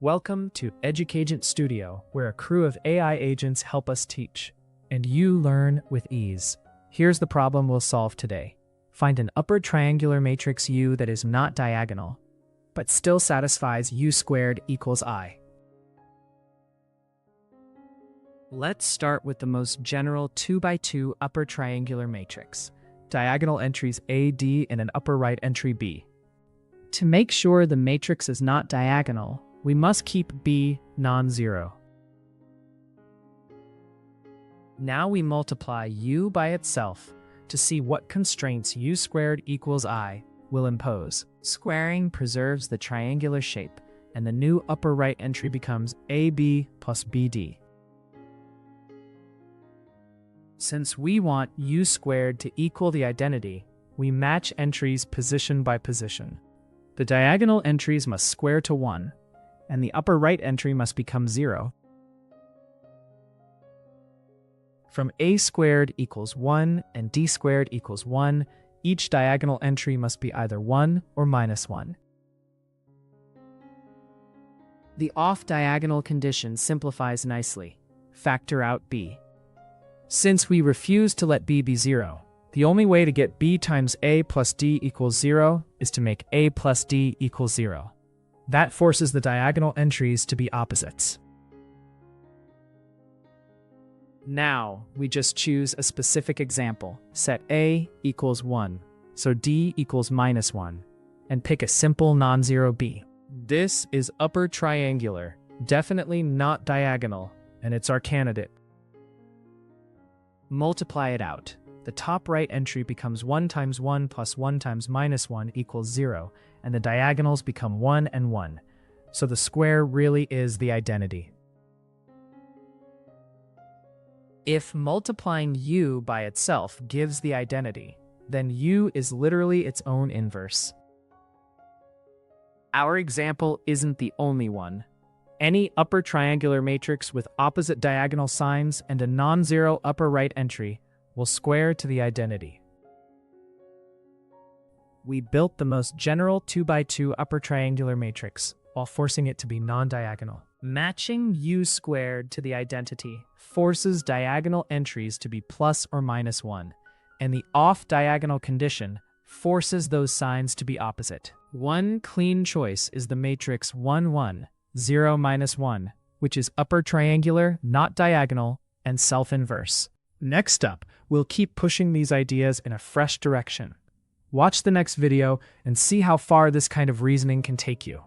Welcome to EducAgent Studio, where a crew of AI agents help us teach, and you learn with ease. Here's the problem we'll solve today. Find an upper triangular matrix U that is not diagonal, but still satisfies U squared equals I. Let's start with the most general 2x2 upper triangular matrix. Diagonal entries A, D, and an upper right entry B. To make sure the matrix is not diagonal, we must keep B non-zero. Now we multiply U by itself to see what constraints U squared equals I will impose. Squaring preserves the triangular shape, and the new upper right entry becomes AB plus BD. Since we want U squared to equal the identity, we match entries position by position. The diagonal entries must square to 1, and the upper right entry must become 0. From A squared equals 1 and D squared equals 1, each diagonal entry must be either 1 or minus 1. The off-diagonal condition simplifies nicely. Factor out B. Since we refuse to let B be 0, the only way to get B times A plus D equals 0 is to make A plus D equals 0. That forces the diagonal entries to be opposites. Now, we just choose a specific example. Set A equals 1, so D equals minus 1, and pick a simple non-zero B. This is upper triangular, definitely not diagonal, and it's our candidate. Multiply it out. The top right entry becomes 1 times 1 plus 1 times minus 1 equals 0, and the diagonals become 1 and 1. So the square really is the identity. If multiplying U by itself gives the identity, then U is literally its own inverse. Our example isn't the only one. Any upper triangular matrix with opposite diagonal signs and a non-zero upper right entry will square to the identity. We built the most general 2x2 upper triangular matrix while forcing it to be non-diagonal. Matching U squared to the identity forces diagonal entries to be plus or minus 1, and the off-diagonal condition forces those signs to be opposite. One clean choice is the matrix 1, 1, 0, minus 1, which is upper triangular, not diagonal, and self-inverse. Next up, we'll keep pushing these ideas in a fresh direction. Watch the next video and see how far this kind of reasoning can take you.